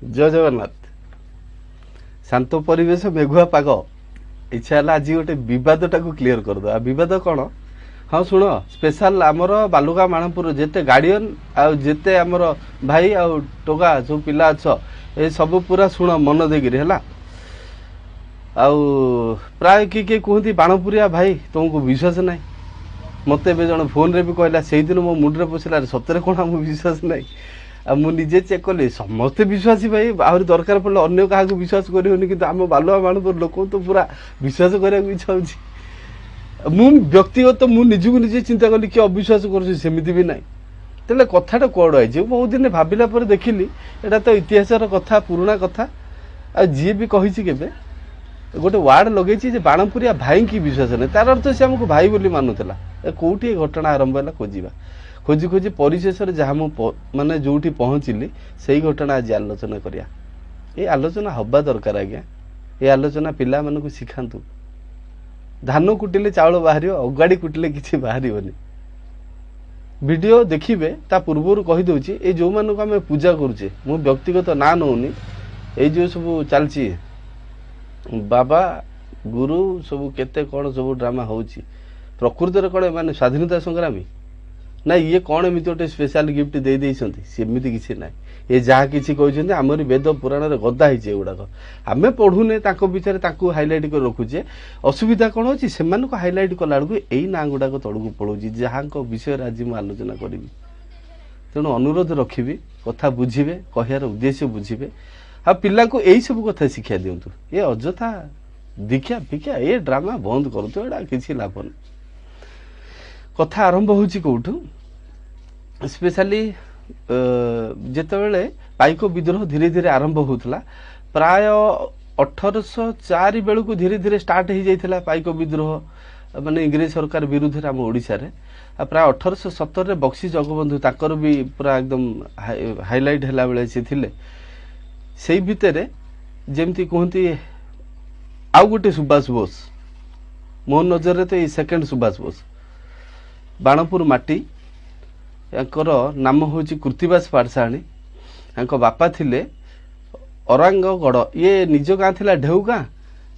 जय जगन्नाथ। शांत परिवेश मेघुआ पाग इच्छा है आज गोटे बद क्लीयर करद बद कौन। हाँ शुण स्पेशल आमर बालुगा माणपुर जिते गार्डियन आते आमर भाई आ टोका जो पिला अछ ए सब पूरा शुण मन देकर है प्राय किए कहती बाणपुरिया भाई तुमको विश्वास ना मत जन फोन रे भी कहला से दिन मो मुंडे पशिला सतरे कौन आम विश्वास ना मुझे चेक कली समस्ते विश्वासी भाई आहरी दरकार पड़े अन्य क्या विश्वास करनी कि आम बालुआ माणपुर लोक तो पूरा विश्वास कराया इच्छा हो व्यक्तिगत मुझे निजे चिंता कली कि अविश्वास करमती भी ना तेल कथाटा कौड़ आई बहुत दिन भाविला देखिली एटा तो इतिहास कथा पुराणा कथा आ जी भी कही के गोटे वार्ड लगे बाणपुरिया भाई की विश्वास नहीं तार अर्थ से आमको भाई बोली मानुला कौटी घटना आरंभ है खोजा खोजी खोजी परिशेष जहाँ माने जो पहुँचली से घटना आज आलोचना करिया ये आलोचना हवा दरकार आज्ञा ये आलोचना पिला मानक शिखातु धान कुटिले चाउल बाहर अगाड़ी कुटिले किसी बाहर वीडियो देखिए ता पूर्व कहीदे ये जो मानक आम पूजा करुचे मु व्यक्तिगत ना नौनी ये जो सब चलती बाबा गुरु सब केते कौन सब ड्रामा होची प्रकृति कौन माने स्वाधीनता संग्रामी ना ये कौन एमती गोटे स्पेशल गिफ्ट दे देइछंती सेमती किसी ना ये जहाँ किसी कहते आमरी वेद पुराण गदा है गुड़ाक आम पढ़ुने विचार हाइलाइट कर रखुचे असुविधा कौन हो हाइलाइट कला यही ना गुड़ाक तौक पड़ोची जहाँ विषय आज मुझे आलोचना करी तेणु अनुरोध रखी कथा बुझे कहार उद्देश्य बुझे आ पिला को यही सब कथा शिक्षा दिंतु ये अजथा दीक्षा भिक्षा ये ड्रामा बंद करूँ एटा किसी लाभ नहीं कथा आरंभ होची कौटू स्पेशली जितेबले पाइक विद्रोह धीरे धीरे आरंभ होता प्राय 1804 बेलू को धीरे धीरे स्टार्ट हो जाता पाइक विद्रोह माने इंग्रेज सरकार विरुद्ध आम ओडिशा रे प्राय 1817 बक्सी जगबंधु ताकर भी पूरा एकदम हाइलाइट है बेले से थिले से भितर जमती कहती आउ गोटे सुभाष बोस मो नजर रे तो ये सेकेंड सुभाष बोस बाणपुर माटी याकर नाम हूँ कृतिबास पाठशाणी या बापा थिले अरांगगढ़ ये निज गाँ थिला ढेउ गाँ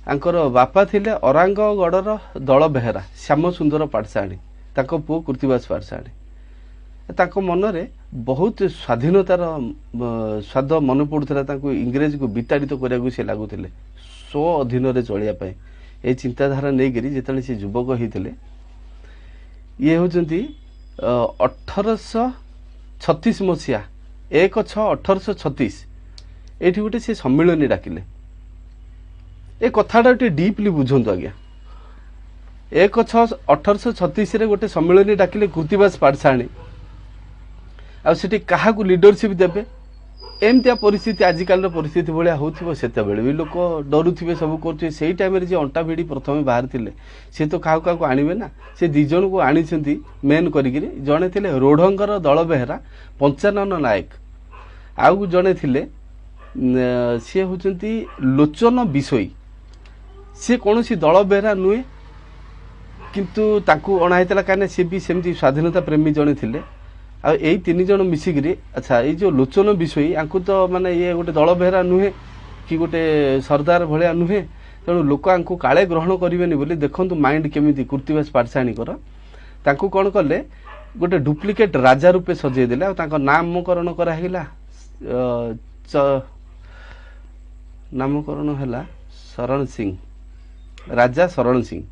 यांकर बापा थिले अरांगगढ़र दल बेहेरा श्याम सुंदर पाठशाणी ताको पुओ कृतिबास पाठशाणी ताको मनरे बहुत स्वाधीनतार स्वाद मन पड़ुला इंग्रेज को विताड़ित करने से लगुले स्व अधीन चलिया ये चिंताधारा नहीं जिते से युवक होते ये होती 1836 मसीहा 1/6/1836 ये गोटे से सम्मिलनी डाकिले ए कथाटा डीपली बुझंतु आज्ञा 1/6/1836 गोटे सम्मिलनी डाकिले कृतिबास पाठशाणी आठी क्या लीडरशिप देवे एमतिया परिस्थिति आजिकल परिस्थिति भाया होते भी लोक डरुवे सब करुवे से टाइम जी अंटा भिड़ी प्रथम बाहर थे सी तो क्या क्या आणवे ना से दिज को आनी मेन करी जड़े थे रोढ़ंगर दल बेहेरा पंचानन नायक आउ जड़े थे सी होती लोचन विषयी सी कौन सी दल बेहेरा नुहे किंतु ताकू अणाई कहीं सी भी सेमती स्वाधीनता प्रेमी जड़े थे आई तीन जन मिसिकी अच्छा ये जो लोचन विषयी यांकु तो माने ये गोटे दल बेहेरा नुहे कि गोटे सरदार भाया नुहे तेणु लोक आंकु काले ग्रहण करेनि बोली देखंतु माइंड केमिति कृतिबास पाठशाणीकर तांकु कौन कले गोटे डुप्लिकेट राजा रूपे सजेई देले आ नामकरण कराइला नामकरण है शरण सिंह राजा शरण सिंह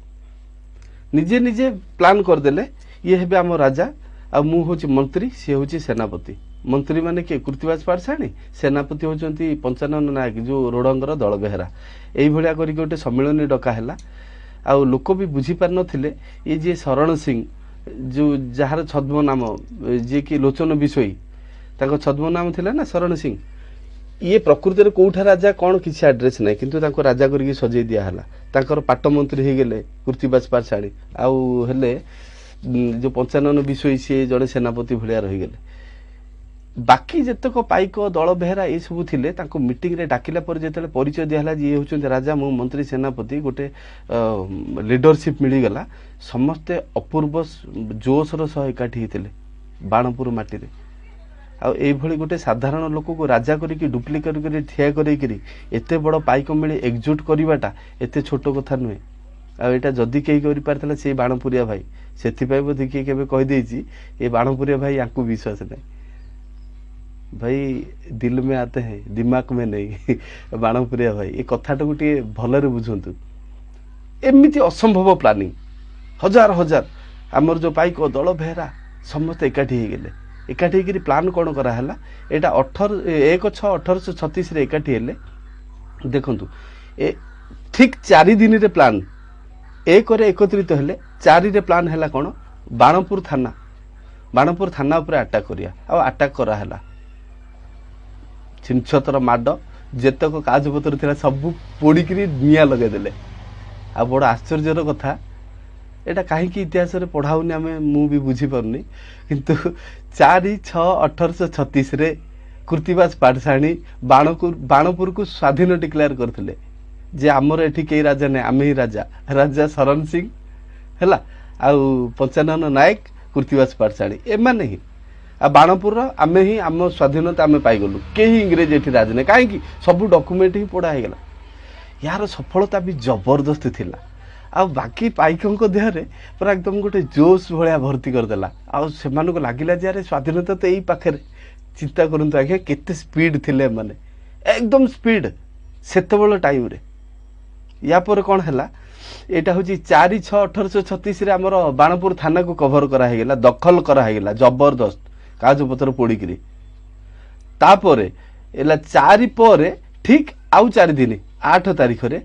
निजे निजे प्लान करदेले ये हेबे आम राजा आ मु हूँ मंत्री सी हूँ सेनापति मंत्री माने किए कृतिबास पाठशाणी सेनापति होती पंचानन नायक जो रोडंगर दल बेहेरा यही करी गोटे सम्मिलनी डका है आ लोक भी बुझीपार नथिले ये जी शरण सिंह जो जार छद्म नाम जी कि लोचन विषयी ताको छद्म नाम थिला ना शरण सिंह ये प्रकृति में कौटा राजा कौन किसी एड्रेस ना किंतु ताको राजा करके सजई दिहला ताकर पाट मंत्री हो गले कृतिबास पाठशाणी आउ हेले जो पंचानन विषय सी जड़े सेनापति भाया रहीगले बाकी जितक पाइक दल बेहेरा ये सब थे मीटिंग रे डाकिला पर जो परिचय दिहला ये होचंती राजा मु मंत्री सेनापति गोटे लीडरशिप मिलगला समस्ते अपूर्व जोशर सह एकाठी होते बाणपुर माटी आईभली गोटे साधारण लोक को राजा करके डुप्लिकेट कर ठिया कर एत बड़ पाइक मिली एकजुट करवाटा एत छोट कथा नुहे आईटा जदि कहीं कर से बाणपुरिया भाई से बोधे किए के कहीदे ये बाणपुरिया भाई या विश्वास नहीं भाई दिल में आते हैं दिमाग में नहीं बाणपुरिया भाई ये कथाटा को भलरे बुझंतु एमती असंभव प्लानिंग हजार हजार आमर जो पाइक दल बेहरा समस्त एकाठी हो गले एकाठी होकर प्लान कौन कराला यहाँ 1/6/1836 एकाठी हेले देखु ठीक 4 दिन रे प्लान 1 रे एकत्रित हेले 4 रे प्लान है कौन बाणपुर थाना उपर अटैक करिया अटैक कराला छिनछतर माड जेतक कागजपत्र था सब पोड़ी निया लगेदेले आ बड़ आश्चर्यर कथा एटा कहीं इतिहास रे पढ़ाऊनी आम भी बुझीपारनी किंतु 4/6/1836 रे कृतिबाज पाठशाणी बाणपुर को स्वाधीन डिक्लेयर करथिले जे आमर एठी कई राजा ने आमे ही राजा शरण सिंह हैला आउ पंचानन नायक कृतिबाज पाठशाणी एमाने ही आ बाणपुर आमे ही आम स्वाधीनता आमे पाइगलु कहीं इंग्रेज एठी राज ने कहीं सब डॉक्यूमेंट ही पढ़ा है यार सफलता भी जबरदस्त थिला आ बाकी पाइकों देहरे पूरा एकदम गोटे जोश भाया भर्ती करदेला आ सेमानको लागिला जे यार स्वाधीनता तो यही पाखे चिंता करंतु आज्ञा केते स्पीड थिले माने एकदम स्पीड सेतबेल टाइम रे या पर कौन है यहाँ हूँ 4/6/1836 आमर बाणपुर थाना को कभर करागला दखल करागला जबरदस्त कागजपत्र पोड़िकी तापर 4 पर ठीक आउ 4 दिन 8 तारीख रे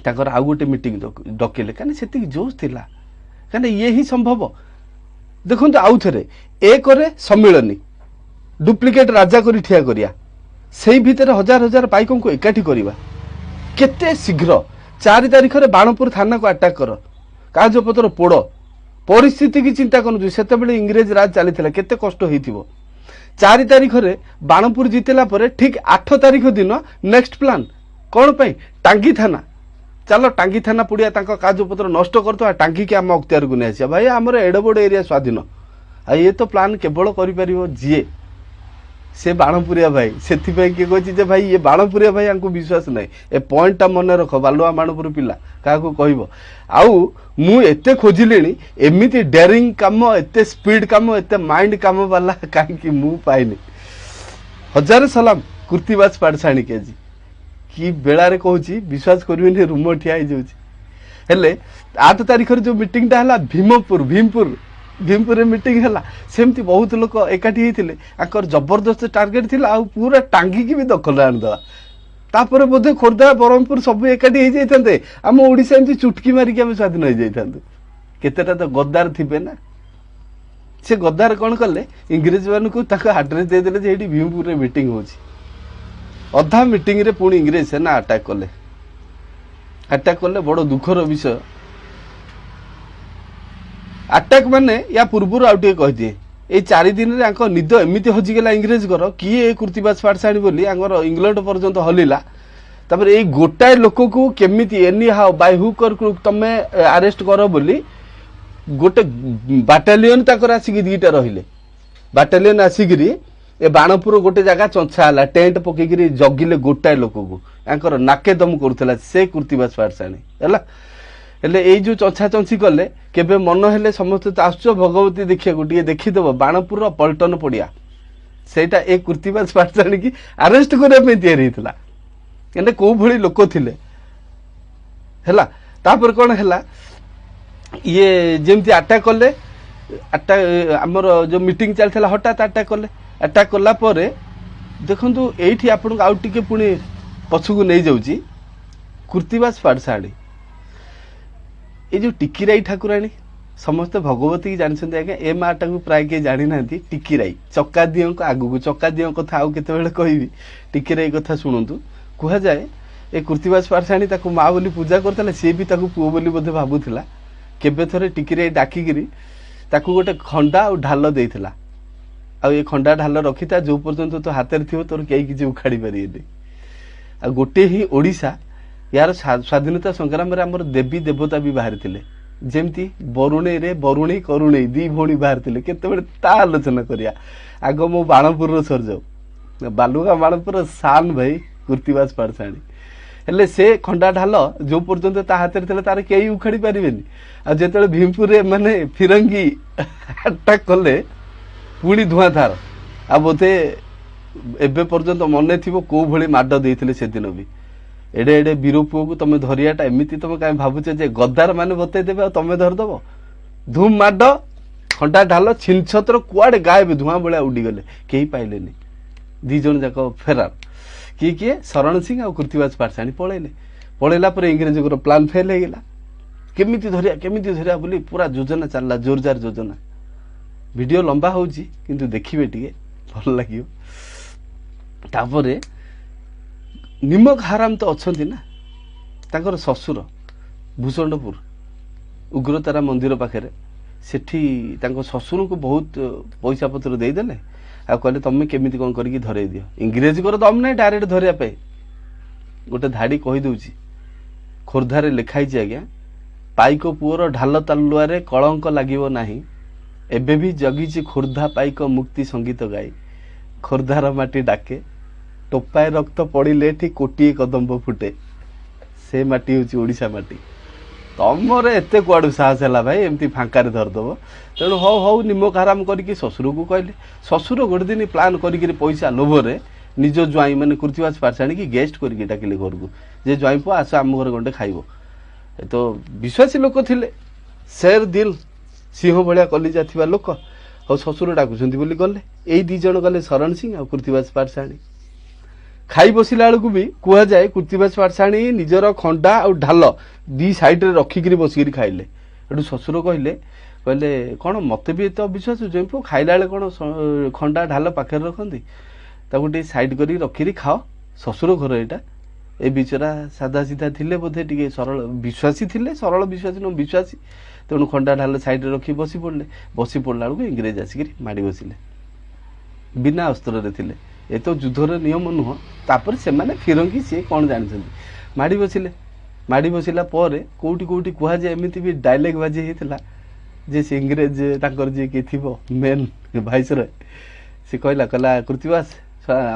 ताकर आउ गोटे मीटिंग डकेले कहीं से जोश थिला कहीं ये ही संभव देखो आउ थे 1 रे सम्मिलनी डुप्लिकेट राजा करी ठिया करिया से भितर हजार हजार पाइकों को एकाठी करवा केते शीघ्र 4 तारीख रे बाणपुर थाना को अटैक कर कागजपत्र पोड़ परिस्थिति की चिंता करूँ से इंग्रेज राज चली केते कष्ट होइथिबो 4 तारीख रे बाणपुर जीतला पर ठीक 8 तारीख दिन नेक्स्ट प्लान कौन पाई टांगी थाना चलो टांगी थाना पुड़िया कागजपत्र नष्ट करते टांगी के आम अख्तियार को नहीं भाई आमर एडे बड़ एरिया स्वाधीन आ ये तो प्लान केवल कर जी से बाणपुरिया भाई से किए कहे भाई ये बाणपुरिया भाई हमको विश्वास नहीं ए पॉइंटा मन रख बालुआ बाणपुर पिला क्या कह आउ मु एते खोजिली एमती डेरिंग काम एते स्पीड काम एते माइंड काम वाला कहीं मु पाइनि हजार सलाम कृतिबाज पाठशाणी के जी कि बेलारे कहूँ विश्वास करें रूम ठिया हेले 8 तारीख जो मीटिंगटा है भीमपुर रे मीटिंग है सेमती बहुत लोक एकाठी होते आकर जबरदस्त टार्गेट थिला आ पूरा टांगी की भी दखल आनीदा तापर बोधे खोर्धा ब्रह्मपुर सब एकाठी हो जाते आम ओडिशा एमती चुटकी मारिकी आम स्वाधीन हो जाता केतेटा तो गद्दार थिबे ना से गद्दार कौन कले इंग्रेज मानू आड्रेस देदेले जे भीमपुर रे मीटिंग होची अधा मीटिंग रे पुणी इंग्रेज सेना अटैक कले बड़ दुखर विषय अटैक माने या पूर्वर आउ टे कह दिए ये 4 दिन रे निद एमती हजिगला इंग्रेज कर किए कृतिबाज पाठशाणी बोली इंग्लैंड पर्यंत हलिला तापर ये गोटाए लोक को केमिति एनी हाउ बाय हुक और क्रुक तमे अरेस्ट कर बोली गोटे बाटालियन ताकर आसिक 2टा रहिले बाटालियन आसिक ए बाणपुर गोटे जगह चंछाला टेंट पकईकि जगिले गोटाए लोक को नाके दम करुला से कृतिबाज पाठशाणी हेले ये जो चंछा चंछी कले केबे मन हेले समस्त तो आस भगवती देखिया गोटे देखीदेव बाणपुर पल्टन पड़िया सेटा ए कृतिबाज पाठशाणी की अरेस्ट करने या एने कौ भली लोक थिले हैला तापर कौन है ये जेमती अटैक कले अटैक आमर जो मीटिंग चलता हठात अटैक कला देखु ये आपन आउ टिके पुणी पछकू नहीं जाऊँगी कृतिबाज पाठशाणी ये जो टिकिराई ठाकुराणी समस्त भगवती की जानते आज्ञा ए माटा को प्राय किए जानी ना टिकिराई चकादी आगू चकादी कथा आउ केते कहबी टिकिराई कथा शुणु कह जाए ए कृतिबाज पाठशाणी माँ बोली पूजा करता सी भी पुओ बोली बोधे भावुला केबे थरे टिकिराई डाकिकी गोटे खंडा और ढाल देता आ खंडा ढाल रखी था जो पर्यंत तो हाथ में थी तोर कहीं किसी उखाड़ी पारे आ गोटे ही ओडिशा यार स्वाधीनता संग्राम में आमर देवी देवता भी बाहरी थे ଯେମିତି ବରୁଣେଇ ରେ ବରୁଣେଇ କରୁଣେଇ ଦି ଭଉଣୀ ବାହାରିଥିଲେ କେତେବେଳେ ତା ଆଲୋଚନା କରିବା। ଆଗ ମୋ ବାଣପୁରର ସରିଯାଉ। ବାଲୁଗାଁ ବାଣପୁର ସାନ ଭାଇ କୃତିବାସ ପାଠଶାଣୀ ହେଲେ ସେ ଖଣ୍ଡା ଢାଲ ଯୋଉ ପର୍ଯ୍ୟନ୍ତ ତା ହାତରେ ଥିଲେ ତାର କେହି ଉଖାଡ଼ି ପାରିବେନି। ଆଉ ଯେତେବେଳେ ଭୀମପୁରରେ ମାନେ ଫିରଙ୍ଗି ଆଟାକ୍ କଲେ ପୁଣି ଧୂଆଁଧାର। ଆଉ ବୋଧେ ଏବେ ପର୍ଯ୍ୟନ୍ତ ମନେ ଥିବ କୋଉ ଭଳି ମାଡ଼ ଦେଇଥିଲେ ସେଦିନ ବି। ଏଡେ ଏଡେ ବୀର ପୁଅକୁ ତମେ ଧରିବାଟା ଏମିତି ତମେ କାହିଁ ଭାବୁଛ ଯେ ଗଦ୍ଦାର ମାନେ ବତେଇଦେବେ ଆଉ ତମେ ଧରିଦବ। ଧୁମ ମାଡ଼ ଖଣ୍ଡା ଢାଲ ଛିନଛତ୍ର କୁଆଡେ ଗାଏବ ଧୂଆଁ ଭଳିଆ ଉଡିଗଲେ କେହି ପାଇଲେନି। ଦି ଜଣ ଯାକ ଫେରାର। କିଏ ଶରଣ ସିଂ ଆଉ କୃତିବାସ ପାଠଶାଣୀ ପଳେଇଲେ। ପଳେଇଲା ପରେ ଇଂରେଜଙ୍କର ପ୍ଲାନ୍ ଫେଲ ହେଇଗଲା। କେମିତି ଧରିବା ବୋଲି ପୁରା ଯୋଜନା ଚାଲିଲା, ଜୋରଜାର ଯୋଜନା। ଭିଡିଓ ଲମ୍ବା ହଉଛି କିନ୍ତୁ ଦେଖିବେ ଟିକେ ଭଲ ଲାଗିବ। ତାପରେ ନିମକ ହାରାମ ତ ଅଛନ୍ତି ନା, ତାଙ୍କର ଶ୍ୱଶୁର ଭୂଷଣ୍ଡପୁର ଉଗ୍ରତାରା ମନ୍ଦିର ପାଖରେ ସେଠି ତାଙ୍କ ଶ୍ୱଶୁରଙ୍କୁ ବହୁତ ପଇସା ପତ୍ର ଦେଇଦେଲେ। ଆଉ କହିଲେ ତମେ କେମିତି କଣ କରିକି ଧରେଇ ଦିଅ। ଇଂରେଜଙ୍କର ଦମ ନାହିଁ ଡାଇରେକ୍ଟ ଧରିବା ପାଇଁ। ଗୋଟେ ଧାଡି କହିଦଉଛି, ଖୋର୍ଦ୍ଧାରେ ଲେଖା ହେଇଛି ଆଜ୍ଞା, ପାଇକ ପୁଅର ଢାଲ ତାଲୁଆରେ କଳଙ୍କ ଲାଗିବ ନାହିଁ, ଏବେ ବି ଜଗିଛି ଖୋର୍ଦ୍ଧା ପାଇକ ମୁକ୍ତି ସଙ୍ଗୀତ ଗାଇ, ଖୋର୍ଦ୍ଧାର ମାଟି ଡାକେ, ଟୋପାଏ ରକ୍ତ ପଡ଼ିଲେ ଏଠି କୋଟିଏ କଦମ୍ବ ଫୁଟେ, ସେ ମାଟି ହେଉଛି ଓଡ଼ିଶା ମାଟି। ତମର ଏତେ କୁଆଡୁ ସାହସ ହେଲା ଭାଇ ଏମିତି ଫାଙ୍କାରେ ଧରିଦବ। ତେଣୁ ହଉ ନିମକ ହାରାମ କରିକି ଶ୍ୱଶୁରକୁ କହିଲେ। ଶ୍ୱଶୁର ଗୋଟେ ଦିନ ପ୍ଲାନ୍ କରିକିରି ପଇସା ଲୋଭରେ ନିଜ ଜ୍ୱାଇଁ ମାନେ କୃତିବାସ ପାଠଶାଣୀକି ଗେଷ୍ଟ କରିକି ଡାକିଲେ ଘରକୁ, ଯେ ଜ୍ୱାଇଁ ପୁଅ ଆସ ଆମ ଘରେ ଗଣ୍ଡେ ଖାଇବ। ତ ବିଶ୍ୱାସୀ ଲୋକ ଥିଲେ, ଶେର ଦିଲ ସିଂହ ଭଳିଆ କଲିଜା ଥିବା ଲୋକ। ଆଉ ଶ୍ୱଶୁର ଡାକୁଛନ୍ତି ବୋଲି ଗଲେ। ଏଇ ଦି ଜଣ ଗଲେ ଶରଣ ସିଂ ଆଉ କୃତିବାସ ପାଠଶାଣୀ। ଖାଇ ବସିଲା ବେଳକୁ ବି କୁହାଯାଏ କୃତିବାସ ପାଠଶାଣୀ ନିଜର ଖଣ୍ଡା ଆଉ ଢାଲ ଦି ସାଇଡରେ ରଖିକିରି ବସିକିରି ଖାଇଲେ। ଏଠୁ ଶ୍ୱଶୁର କହିଲେ କଣ ମତେ ବି ଏତେ ଅବିଶ୍ୱାସ, ଜ୍ୱାଇଁ ପୁଅ ଖାଇଲା ବେଳେ କଣ ଖଣ୍ଡା ଢାଲ ପାଖରେ ରଖନ୍ତି, ତାକୁ ଟିକେ ସାଇଡ କରିକି ରଖିକିରି ଖାଅ, ଶ୍ୱଶୁର ଘର ଏଇଟା। ଏ ବିଚରା ସାଧା ସିଧା ଥିଲେ, ବୋଧେ ଟିକେ ସରଳ ବିଶ୍ୱାସୀ ଥିଲେ, ସରଳ ବିଶ୍ୱାସୀ ନୁହଁ ବିଶ୍ୱାସୀ। ତେଣୁ ଖଣ୍ଡା ଢାଲ ସାଇଡରେ ରଖି ବସି ପଡ଼ିଲେ। ବସି ପଡ଼ିଲା ବେଳକୁ ଇଂରେଜ ଆସିକିରି ମାଡ଼ି ବସିଲେ, ବିନା ଅସ୍ତ୍ରରେ ଥିଲେ। ଏ ତ ଯୁଦ୍ଧର ନିୟମ ନୁହଁ। ତାପରେ ସେମାନେ ଫିରଙ୍ଗି, ସିଏ କଣ ଜାଣିଛନ୍ତି, ମାଡ଼ି ବସିଲେ। ମାଡ଼ି ବସିଲା ପରେ କୋଉଠି କୋଉଠି କୁହାଯାଏ ଏମିତି ବି ଡାଇଲଗ ବାଜି ହେଇଥିଲା ଯେ ସେ ଇଂରେଜ ତାଙ୍କର ଯିଏ କିଏ ଥିବ ମେନ୍ ଭାଇସରୟ, ସେ କହିଲା କୃତିବାସ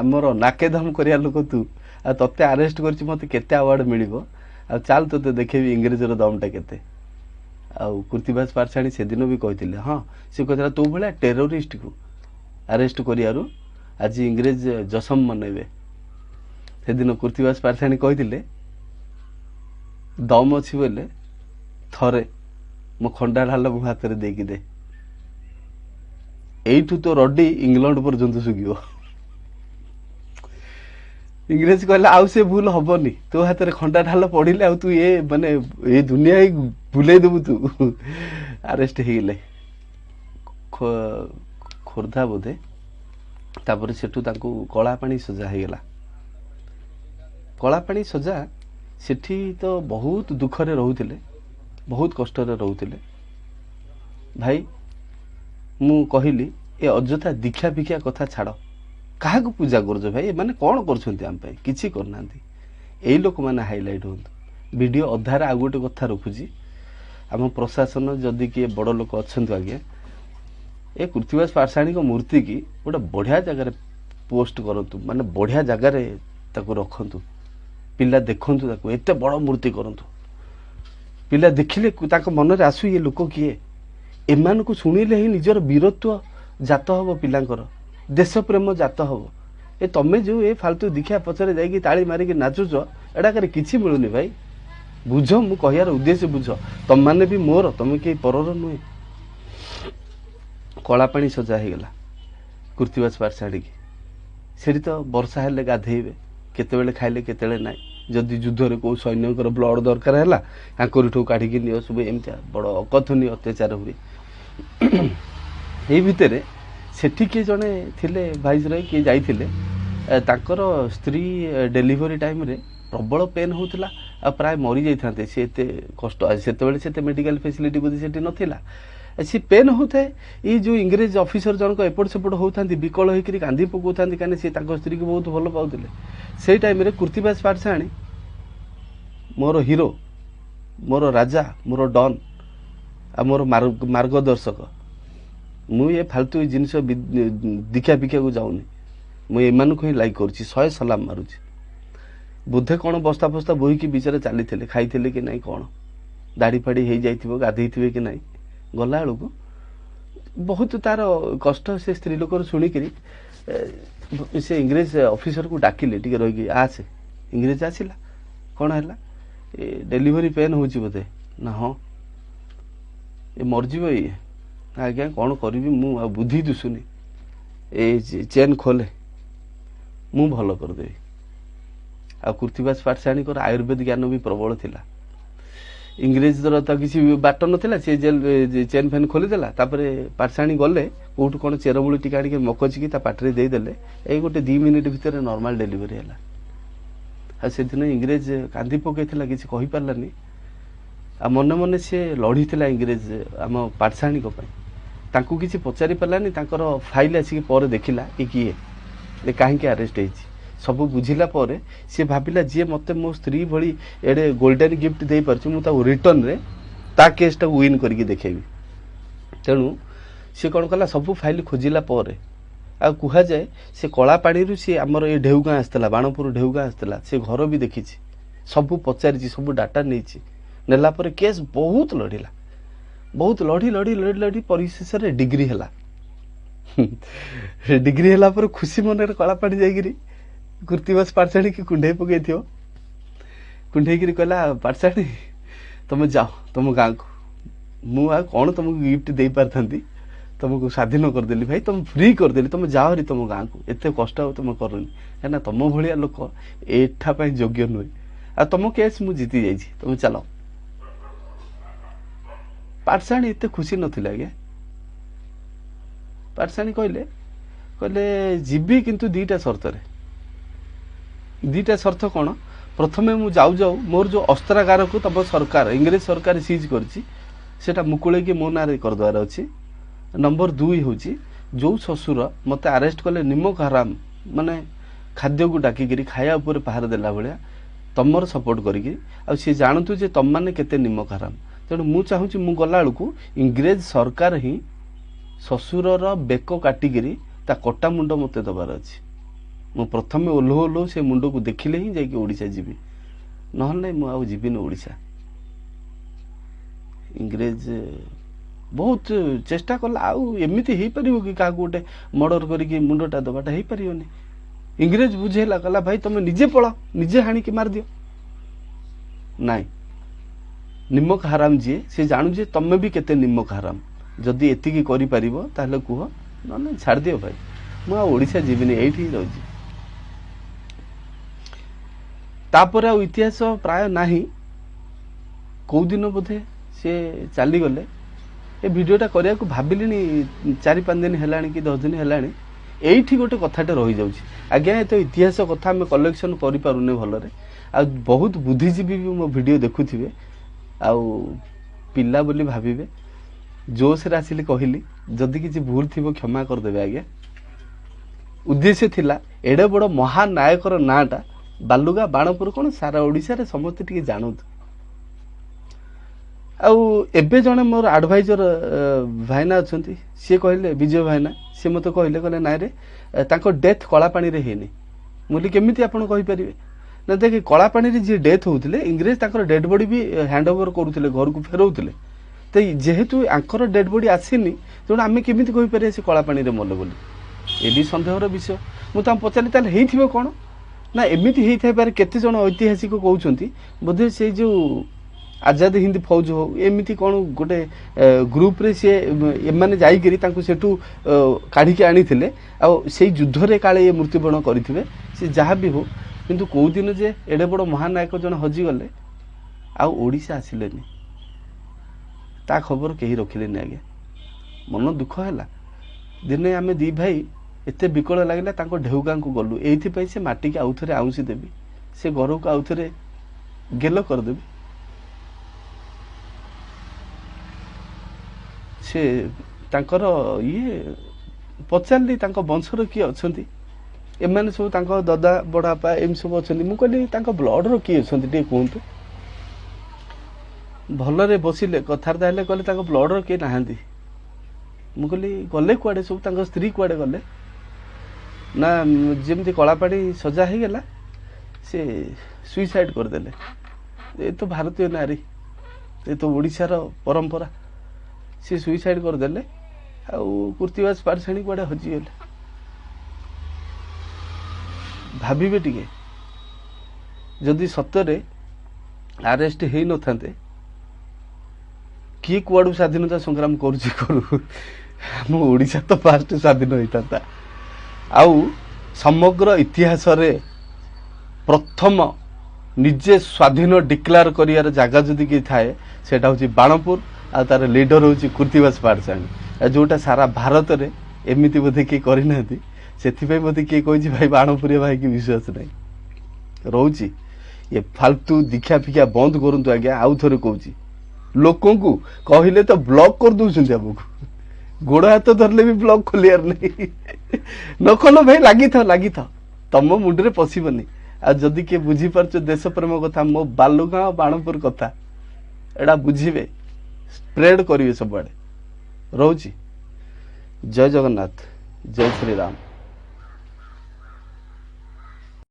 ଆମର ନାକେଦମ କରିବା ଲୋକ ତୁ, ଆଉ ତତେ ଆରେଷ୍ଟ କରିଛି, ମତେ କେତେ ଆୱାର୍ଡ ମିଳିବ, ଆଉ ଚାଲ ତତେ ଦେଖେଇବି ଇଂରେଜର ଦମଟା କେତେ। ଆଉ କୃତିବାସ ପାଠଶାଣୀ ସେଦିନ ବି କହିଥିଲେ, ହଁ ସେ କହିଥିଲା ତୋ ଭଳିଆ ଟେରୋରିଷ୍ଟକୁ ଆରେଷ୍ଟ କରିବାରୁ ଆଜି ଇଂରେଜ ଜସମ ମନେଇବେ। ସେଦିନ କୃତିବାସ ପାଠଶାଣୀ କହିଥିଲେ ଦମ ଅଛି ବୋଲେ ଥରେ ମୋ ଖଣ୍ଡା ଢାଲ ମୋ ହାତରେ ଦେଇକି ଦେ, ଏଇଠୁ ତ ରଡି ଇଂଲଣ୍ଡ ପର୍ଯ୍ୟନ୍ତ ଶୁଖିବ। ଇଂରେଜ କହିଲା ଆଉ ସେ ଭୁଲ ହବନି, ତୋ ହାତରେ ଖଣ୍ଡା ଢାଲ ପଡିଲେ ଆଉ ତୁ ଏ ଦୁନିଆ ଭୁଲେଇ ଦେବୁ ତୁ। ଆରେଷ୍ଟ ହେଇଗଲେ ଖୋର୍ଦ୍ଧା ବୋଧେ। ତାପରେ ସେଠୁ ତାଙ୍କୁ କଳାପାଣି ସଜା ହେଇଗଲା। କଳାପାଣି ସଜା ସେଠି ତ ବହୁତ ଦୁଃଖରେ ରହୁଥିଲେ, ବହୁତ କଷ୍ଟରେ ରହୁଥିଲେ। ଭାଇ ମୁଁ କହିଲି ଏ ଅଯଥା ଦୀକ୍ଷା ଭିକ୍ଷା କଥା ଛାଡ଼, କାହାକୁ ପୂଜା କରୁଛ ଭାଇ, ଏମାନେ କଣ କରୁଛନ୍ତି ଆମ ପାଇଁ, କିଛି କରୁନାହାନ୍ତି। ଏଇ ଲୋକମାନେ ହାଇଲାଇଟ୍ ହୁଅନ୍ତୁ। ଭିଡ଼ିଓ ଅଧାରେ ଆଉ ଗୋଟେ କଥା ରଖୁଛି, ଆମ ପ୍ରଶାସନ ଯଦି କିଏ ବଡ଼ ଲୋକ ଅଛନ୍ତି ଆଜ୍ଞା, ଏ କୃତିବାସ ପାଠଶାଣୀଙ୍କ ମୂର୍ତ୍ତି କି ଗୋଟେ ବଢ଼ିଆ ଜାଗାରେ ପୋଷ୍ଟ କରନ୍ତୁ, ମାନେ ବଢ଼ିଆ ଜାଗାରେ ତାକୁ ରଖନ୍ତୁ, ପିଲା ଦେଖନ୍ତୁ ତାକୁ, ଏତେ ବଡ଼ ମୂର୍ତ୍ତି କରନ୍ତୁ। ପିଲା ଦେଖିଲେ ତାଙ୍କ ମନରେ ଆସୁ ଇଏ ଲୋକ କିଏ। ଏମାନଙ୍କୁ ଶୁଣିଲେ ହିଁ ନିଜର ବୀରତ୍ୱ ଜାତ ହବ, ପିଲାଙ୍କର ଦେଶପ୍ରେମ ଜାତ ହବ। ଏ ତମେ ଯୋଉ ଏ ଫାଲତୁ ଦୀକ୍ଷା ପଛରେ ଯାଇକି ତାଳି ମାରିକି ନାଚୁଛ, ଏଟାକରେ କିଛି ମିଳୁନି ଭାଇ। ବୁଝ, ମୁଁ କହିବାର ଉଦ୍ଦେଶ୍ୟ ବୁଝ। ତମମାନେ ବି ମୋର, ତମେ କେହି ପରର ନୁହେଁ। କଳାପାଣି ସଜା ହେଇଗଲା କୃତିବାସ ପାଠଶାଣୀକି। ସେଠି ତ ବର୍ଷା ହେଲେ ଗାଧେଇବେ, କେତେବେଳେ ଖାଇଲେ କେତେବେଳେ ନାହିଁ। ଯଦି ଯୁଦ୍ଧରେ କୋଉ ସୈନ୍ୟଙ୍କର ବ୍ଲଡ ଦରକାର ହେଲା, ଆଙ୍କରିଠୁ କାଢିକି ନିଅ, ସବୁ ଏମିତିଆ ବଡ଼ ଅକଥନୀୟ ଅତ୍ୟାଚାର ହୁଏ। ଏଇ ଭିତରେ ସେଠି କିଏ ଜଣେ ଥିଲେ ଭାଇସରୟ, କିଏ ଯାଇଥିଲେ, ତାଙ୍କର ସ୍ତ୍ରୀ ଡେଲିଭରି ଟାଇମରେ ପ୍ରବଳ ପେନ୍ ହେଉଥିଲା, ଆଉ ପ୍ରାୟ ମରିଯାଇଥାନ୍ତେ। ସେ ଏତେ କଷ୍ଟ, ସେତେବେଳେ ସେତେ ମେଡିକାଲ ଫେସିଲିଟି ବୋଧେ ସେଠି ନଥିଲା। ସେ ପେନ୍ ହେଉଥାଏ, ଏଇ ଯେଉଁ ଇଂରେଜ ଅଫିସର ଜଣକ ଏପଟ ସେପଟ ହେଉଥାନ୍ତି, ବିକଳ ହେଇକରି କାନ୍ଦି ପକାଉଥାନ୍ତି, କାହିଁକି ସେ ତାଙ୍କ ସ୍ତ୍ରୀକୁ ବହୁତ ଭଲ ପାଉଥିଲେ। ସେଇ ଟାଇମରେ କୃତିବାସ ପାଠଶାଣୀ, ମୋର ହିରୋ, ମୋର ରାଜା, ମୋର ଡନ୍, मोर मार्गदर्शक मु ये फालतू जिनस दीक्षा पिखा को जाऊनी मुझे ही लाइक करुच्ची 100 सलाम मारुची बोधे कौन बस्ता फस्ता बोहीकि बीचरे चली खाई कि नहीं कौन दाढ़ी फाड़ी हो जाइए गाधे कि नहीं गला बेलू बहुत तार कष्ट से स्त्री लोक शुणिक से इंग्रेज ऑफिसर को डाकिले टी रही आसे इंग्रेज आसला कौन है डेलीवरी पेन हो बोधे ना हाँ ये मरजी ये आज्ञा कौन करी मु बुद्धि दुसुनी ए चेन खोले मु भल करदेवी आ कृतिबास पाठशाणी आयुर्वेद ज्ञान भी प्रबल थिला इंग्रेज तो किसी बाट ना सी जेल चेन फेन खोलीदेला पाठशाणी गले कौटू कौन चेरमूली टीका आनिक मकचिकी पाटे देदेले ये गोटे 2 मिनिट भितर नॉर्मल डेलीवरी है से दिन इंग्रेज कांदी पकई किसी कही पार्लानी आ मन मन सी लड़ी इंग्रेज आम पाठशाणी तांकु किसी पचारि पार्लानी फाइल आसिक पर देखिला कि किए कहीं अरेस्ट होती सब बुझिला पर सी भाविला जी मते मो स्त्री भली एडे गोल्डन गिफ्ट दे परछु मु ता रिटर्न रे ता केस टा विन करके देखेबी तेणु सी कौन कला सब फाइल खोजिला पर आ कुहा जाए से कला पानी रु सी हमर ए ढेउगा आस्तला बाणपुर ढेउगा आस्तला से घर भी देखिछि सब पचारिछि सब डाटा नेछि नेला पर केस बहुत लड़ीला बहुत लड़ी लड़ी लड़ी लड़ी परिशेष रे डिग्री हला डिग्री हला पर खुशी मन रे कला पानी जाईगिरी कृतिबास पाठशाणी की कुंडे पकई थो कुंडे कहला पाठशाणी तुम जाओ तुम गाँ को मु कौन तुमको गिफ्ट दे पारथी तुमको स्वाधीन करदेली भाई तुम फ्री करदेली तुम जाओ री तुम गाँ को एत कष्ट तुम करनी है तुम भाया लोक एठापाई योग्य नुहे आ तुम केस मु जीति जाइए तुम चलो पाठशाणी एत खुशी नथिला आज्ञा पाठशाणी कहले कहले जीवी किंतु 2टा शर्त रे 2टा शर्त कौन प्रथमे मु जाऊ जाऊ मोर जो अस्त्रागार को तब सरकार इंग्रेज सरकार सीज करटा मुकुले कि मो ना करदार अच्छी नंबर 2 हूँ जो ससुर मत अरेस्ट कले निमक हराम माने खाद्य को डाकिकी खाया उपर पहाड़ देला भाया तमर सपोर्ट करी जानतु जे तम मैंने केते निमक हराम तेणु मु चाहूँगी मु गला बेलू इंग्रेज सरकार ही ससुरर बेक काटिकी ता कटा मुंड मत दबार अच्छी मु प्रथमे ओल्हो ओल्हो से मुंड को देखिले ही जाइए ओडिशा जीवी नहल नहीं मुझे जीविन ओडिशा इंग्रेज बहुत चेष्टा कला आमती हो पार कि क्या गोटे मर्डर करके मुंडटा दबाटा हो पारनी इंग्रेज बुझेला कहला भाई तुम निजे पड़ा निजे हाणिकी मार दियो नाई निमक हराम जी से जानू जे तमें भी केते निमक हराम जदि एतिकी करि परिबो ताहले कुह न छाड़ दियो भाई मु ओडिशा जीविनी एठी रही तापर इतिहास प्राय नाही कौ दिन बोधे सी चली गले ए भिडियोटा करिया को भाबिलिनी 4-5 दिन हेलाणी कि 10 दिन हेलाणी एठी गोटे कथाटे रही जाउछि आज्ञा तो इतिहास कथा आम कलेक्शन करि पारुने भलरे आ बहुत बुद्धिजीवी भी मो वीडियो देखुथिबे आ पिला बोली भाबिबे जोश रे आसिले कहली जदि किछि भूल थिबो क्षमा कर देबे आज्ञा उद्देश्य थिला एडे बड़ महानायकर नाटा बालुगा बाणपुर कौन सारा ओडिशा रे समस्त टिके जानत आबे जने मोर एडवाइजर भाईना अच्छी सी कहले विजय भाईना सी मत कहले कहले ना रे तांको डेथ कला पानी रे हेनी मुली केमिति आपण कहि परिबे ना देख कला पानी रे जे डेथ होउतले इंग्रेज तांकर डेड बॉडी भी हैंड ओवर करूतले घर को फेरौतले तो जेहेतु आंकर डेड बॉडी आसीनी तेणु आम केमिति कहि परिबे से कला पानी रे मले बोली ए भी संदेहर विषय मु ताम पचारि ताले हेइथिबो कोन ना एमिति हेइ थाइ पारे केते जण ऐतिहासिक कहउछंती बोधे से जो आजाद हिंद फौज हो एमिति कौन गोटे ग्रुप रे सी एमाने जाइकरी तांको सेठू काढ़ी आनी थिले आ सेई युद्ध रे काले ये मृत्युवरण करिथिबे से जहाँ भी हो किंतु कौ दिन जे एडे बड़ महानायक जन हजि गले आ ओडिशा आसिलेनी ता खबर केही रखिलेनी आगे मन दुख हैला दिने आमे दी भाई एते विकल लागला तांको ढेउगां को गलु एथि पई से माटी के आउथरे आउसी देबी से घर को आउथरे गेलो कर देबी से तांकर ये पचारि तांको वंशर किए अच्छी एमाने सब तांको दादा बड़ापा एम सब अच्छा मुझे कहली तांको ब्लड रो किए अच्छा टे कहतु भलरे बसिले कथबार्ता हेले कहले ताको ब्लडर के नाहांती मु कहली गले कुआडे सब ताको स्त्री कुआडे गले ना जेमती कलापाड़ी सजा हो गला से सुइसाइड करदेले ये तो भारतीय नारी ये तो ओडिशार परंपरा सी सुइसाइड करदेले कीर्तिवास पारछाणी कुआडे हजिगले भाविबे टिके जदि सत्य आरेस्ट हो न था किए कुआड़ू स्वाधीनता संग्राम करुची करू आम ओडिशा तो फास्ट स्वाधीन होता आउ समग्र इतिहास रे प्रथम निजे स्वाधीन डिक्लेयर करियार जगह जदि कि थाए सेटा होची बाणपुर आ तार लीडर होची कीर्तिवास पारछाणी जोटा सारा भारत रे एमिति बोधे किए करना से बोधे किए कही भाई बाणपुरिया भाई की विश्वास नहीं रोची ये फालतू दीक्षा फिक्षा बंद करंतु आज्ञा आउ थरे कहूची लोकों को कहले तो ब्लॉक कर दूसरी आमको गोड़ हाथ धरले भी ब्लॉक खोलियार नहीं न खोल भाई लगी था तम मुंडे पशबनी आ जदि किए बुझीपार देश प्रेम कथा मो बालुगाँ बाणपुर कथा एटा बुझे स्प्रेड करेंगे सबुआड़े रोची जय जगन्नाथ जय श्री राम।